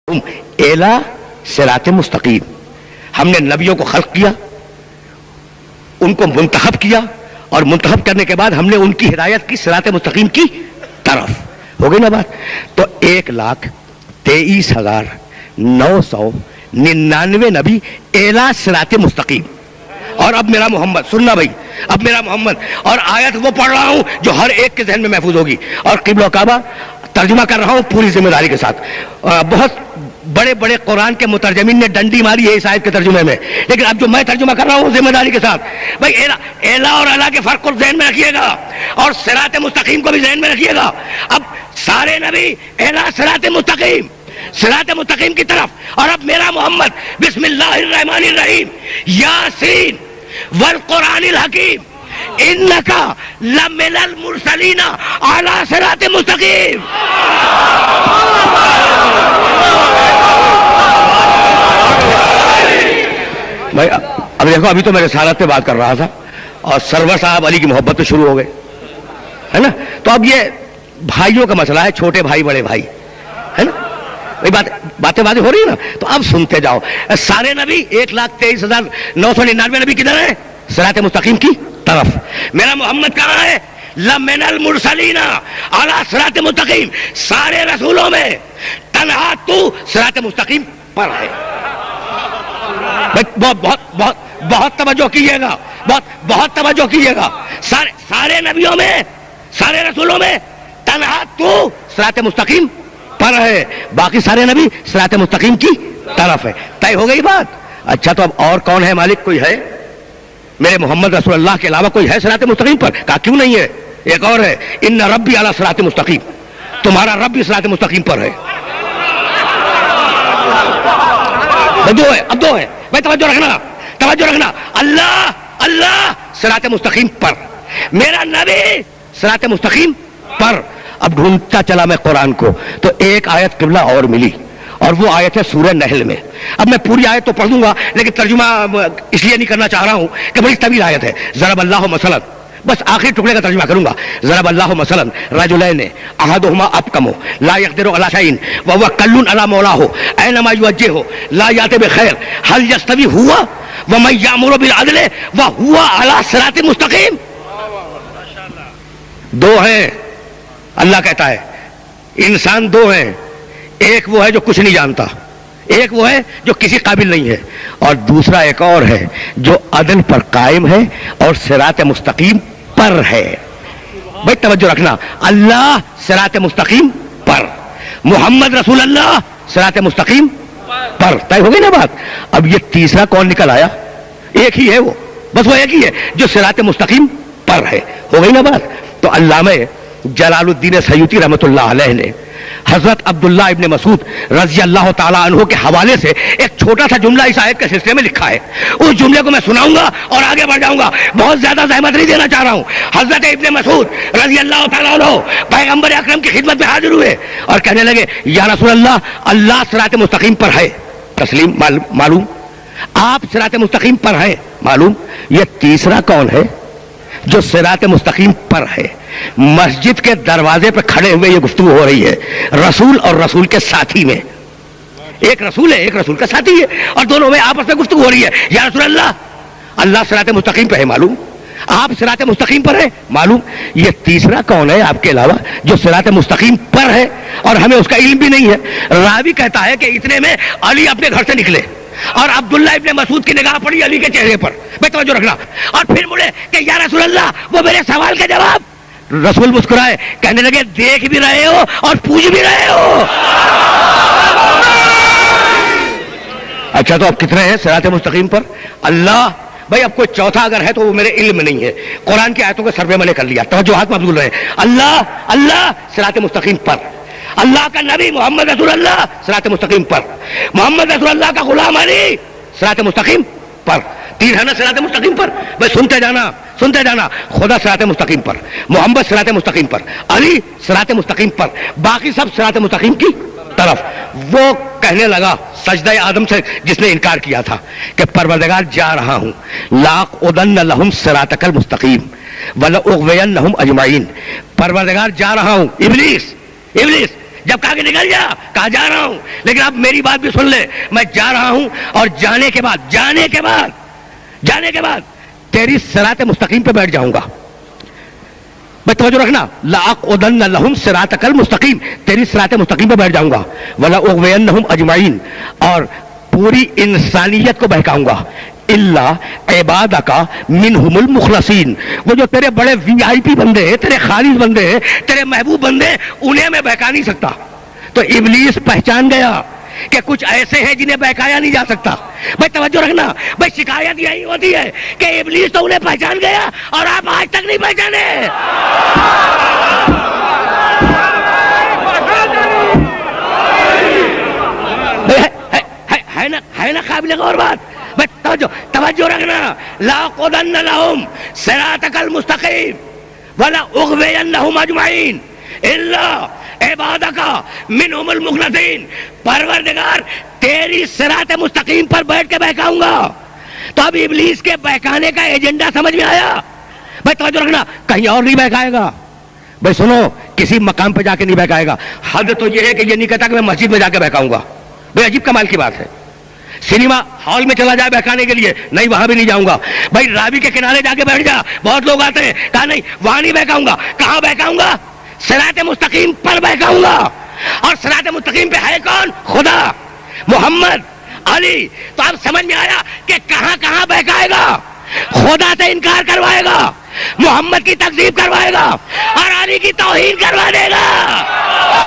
एला सिरात मुस्तकीम, हमने नबियों को खल्क किया, उनको मुंतखब किया और मुंतखब करने के बाद हमने उनकी हिदायत की सिरात मुस्तकीम की तरफ। हो गई ना बात? तो 1,23,999 नबी एला सिरात मुस्तकीम। और अब मेरा मोहम्मद, सुनना भाई, अब मेरा मोहम्मद और आयत वो पढ़ रहा हूं जो हर एक के जहन में महफूज होगी, और क़िबला काबा तर्जुमा कर रहा हूं पूरी जिम्मेदारी के साथ। बहुत बड़े बड़े कुरान के मुतरजमीन ने डंडी मारी है इस आयत के तर्जुमे में, लेकिन अब जो मैं तर्जुमा कर रहा हूं जिम्मेदारी के साथ। भाई एला और अला के फर्क को ज़हन में रखिएगा और सिरात मुस्तकीम को भी ज़हन में रखिएगा। अब सारे नबी एला सिरात मुस्तकीम, सिरात मुस्तकीम की तरफ, और अब मेरा मोहम्मद बिस्मिल्लाहिर्रहमानिर्रहीम, यासीन वल कुरानिल हकीम इन्नका लमिनल मुरसलीना अला सिरात मुस्तकीम। भाई अब देखो, अभी तो मैं रिसालत पे बात कर रहा था और सरवर साहब अली की मोहब्बत पे शुरू हो गए, है ना? तो अब ये भाइयों का मसला है, छोटे भाई बड़े भाई, है ना? वही बातें हो रही है ना? तो अब सुनते जाओ। सारे नबी 1,23,999 नबी किधर है? सिरात मुस्तकीम की तरफ। मेरा मोहम्मद कहाँ है? लमिनल मुरसलीना अला सिरात मुस्तकीम। सारे रसूलों में तन्हा तू सिरात मुस्तकीम पर है। बहुत तवज्जो कीजिएगा, बहुत तवज्जो कीजिएगा। सारे नबियों में, सारे रसूलों में तन्हा तू सिरात मुस्तकीम पर है, बाकी सारे नबी सिरात मुस्तकीम की तरफ है। तय हो गई बात? अच्छा, तो अब और कौन है मालिक? कोई है मेरे मोहम्मद रसूलुल्लाह के अलावा? कोई है सिरात मुस्तकीम पर? कहा क्यों नहीं है? एक और है, इन्ना रब्बी अला सिरात मुस्तकीम, तुम्हारा रब भी सिरात मुस्तकीम पर है। दो है, अब दो है भाई, तवज्जो रखना, तवज्जो रखना। अल्लाह अल्लाह सिरात मुस्तकीम पर, मेरा नबी सिरात मुस्तकीम पर। अब ढूंढता चला मैं कुरान को, तो एक आयत क़िबला और मिली, और वो आयत है सूरह नहल में। अब मैं पूरी आयत तो पढ़ दूंगा, लेकिन तर्जुमा इसलिए नहीं करना चाह रहा हूं कि बड़ी तवील आयत है। ज़रबल्लाहु मसलन, बस आखिरी टुकड़े का तर्जुमा करूंगा। ज़रबल्लाहु मसलन रजुलैन अहदुहुमा अबकमु ला यक़दिरु अला शैइन व हुवा कल्लुन अला मौलाहु ऐनमा युवज्जिहु ला याति बिखैर हल यस्तवी हुवा व मन यामुरु बिल अदल व हुवा अला सिरात मुस्तकीम। दो हैं, अल्लाह कहता है, इंसान दो हैं। एक वो है जो कुछ नहीं जानता, एक वो है जो किसी काबिल नहीं है, और दूसरा एक और है जो अदल पर कायम है और सिरात मुस्तकीम पर है। भाई तवज्जो रखना, अल्लाह सिरात मुस्तकीम पर, मोहम्मद रसूलुल्लाह सिरात मुस्तकीम पर। तय हो गई ना बात? अब ये तीसरा कौन निकल आया? एक ही है वो, बस वो एक ही है जो सिरात मुस्तकीम पर है। हो गई ना बात? तो अल्लामा जलालुद्दीन सयूती रहमतुल्लाह अलैह ने हजरत अब्दुल्लाह इब्न मसूद रजी अल्लाह ताला अन्हु के हवाले से एक छोटा सा जुमला इस आयत के सिलसिले में लिखा है। उस जुमले को मैं सुनाऊंगा और आगे बढ़ जाऊंगा, बहुत ज्यादा जहमत नहीं देना चाह रहा हूं। हजरत इब्न मसूद रजी अल्लाह ताला अन्हु पैगंबर अकरम की खिदमत में हाजिर हुए और कहने लगे, या रसूल अल्लाह, अल्लाह सिरात मुस्तकीम पर है, तस्लीम मालूम, आप सिरात मुस्तकीम पर है मालूम। ये तीसरा कौन है जो सिरात मुस्तकीम पर है? मस्जिद के दरवाजे पर खड़े हुए ये गुफ्तगू हो रही है, रसूल और रसूल के साथी में। एक रसूल है, एक रसूल का साथी है, और दोनों में आपस में गुफ्तगू हो रही है। या रसूल अल्लाह, अल्लाह सिरात मुस्तकीम पर है मालूम, आप सिरात मुस्तकीम पर है मालूम। ये तीसरा कौन है आपके अलावा जो सिरात मुस्तकीम पर है और हमें उसका इल्म भी नहीं है? रावी कहता है कि इतने में अली अपने घर से निकले और अब्दुल्लाह इब्न मसूद की निगाह पड़ी अली के चेहरे पर। मैं तवज्जो रखना, और फिर मुड़े कि या रसूल अल्लाह, वो मेरे सवाल का जवाब। रसूल मुस्कुराए, कहने लगे, देख भी रहे हो और पूछ भी रहे हो। अच्छा, तो अब कितने हैं सिरात मुस्तकीम पर? अल्लाह। भाई अब कोई चौथा अगर है तो वो मेरे इल्म में नहीं है, कुरान की आयतों का सर्वे मैंने कर लिया, तवज्जो हाथ मबजूल रहे। अल्लाह अल्लाह सिरात मुस्तकीम पर, अल्लाह का नबी मोहम्मद रसूलुल्लाह सिरात मुस्तकीम पर, मोहम्मद रसूलुल्लाह का गुलाम अली सिरात मुस्तकीम पर। तीन है ना सिरात मुस्तकीम पर? भाई सुनते जाना, सुनते जाना। खुदा सिरात मुस्तकीम पर, मोहम्मद सिरात मुस्तकीम पर, अली सिरात मुस्तकीम पर, बाकी सब सिरात मुस्तकीम की तरफ। वो कहने लगा सजदा आदम से जिसने इनकार किया था कि परवरदिगार जा रहा हूं, लाक उदन्न लहुम सिरातकल मुस्तकीम वला उग़वियन्नहुम अजमाइन। परवरदिगार जा रहा हूं, इब्लीस, इब्लीस جب کہا کہ نکل جا، کہا جا رہا ہوں، لیکن اب میری بات بھی سن لے، میں جا رہا ہوں اور جانے کے بعد تیری صراط مستقیم پہ بیٹھ جاؤں گا. میں توجہ رکھنا، لَأَقْعُدَنَّ لَهُمْ صِرَاطَكَ الْمُسْتَقِيمَ، تیری صراط مستقیم پہ بیٹھ جاؤں گا. وَلَأُغْوِيَنَّهُمْ أَجْمَعِينَ، اور پوری انسانیت کو بہکاؤں گا. الا عبادک منہم المخلصین، وہ جو تیرے بڑے وی آئی پی بندے ہیں، تیرے خالص بندے ہیں، تیرے محبوب بندے ہیں، انہیں میں بہکا نہیں سکتا. تو ابلیس پہچان گیا کہ کچھ ایسے ہیں جنہیں بہکایا نہیں جا سکتا. بھائی توجہ رکھنا، بھائی شکایت یہی ہوتی ہے کہ ابلیس تو انہیں پہچان گیا اور آپ آج تک نہیں پہچانے. ہے نا قابل غور بات؟ توجہ رکھنا، لَأَقْعُدَنَّ لَهُمْ صِرَاطَكَ الْمُسْتَقِيمَ وَلَأُغْوِيَنَّهُمْ أَجْمَعِينَ إِلَّا عِبَادَكَ مِنْهُمُ الْمُخْلَصِينَ. پروردگار تیری صراط مستقیم پر بیٹھ کے بہکاؤں گا. تو اب ابلیس کے بہکانے کا ایجنڈا سمجھ میں آیا؟ بھائی توجہ رکھنا، کہیں اور نہیں بہکائے گا. بھائی سنو، کسی مقام پہ جا کے نہیں بہکائے گا. حد تو یہ ہے کہ یہ نہیں کہتا کہ میں مسجد میں جا کے بہکاؤں گا. بھائی عجیب کمال کی بات ہے. سنیما ہال میں چلا جائے بہکانے کے لیے، نہیں وہاں بھی نہیں جاؤں گا. بھائی راوی کے کنارے جا کے بیٹھ جا، بہت لوگ آتے ہیں، کہا نہیں وہاں نہیں بہکاؤں گا. کہاں بہکاؤں گا؟ صراط مستقیم پر بہکاؤں گا. اور صراط مستقیم پہ ہے کون؟ خدا، محمد، علی. تو اب سمجھ میں آیا کہ کہاں کہاں بہکائے گا. خدا سے انکار کروائے گا، محمد کی تکذیب کروائے گا، اور علی کی توہین کروا دے گا.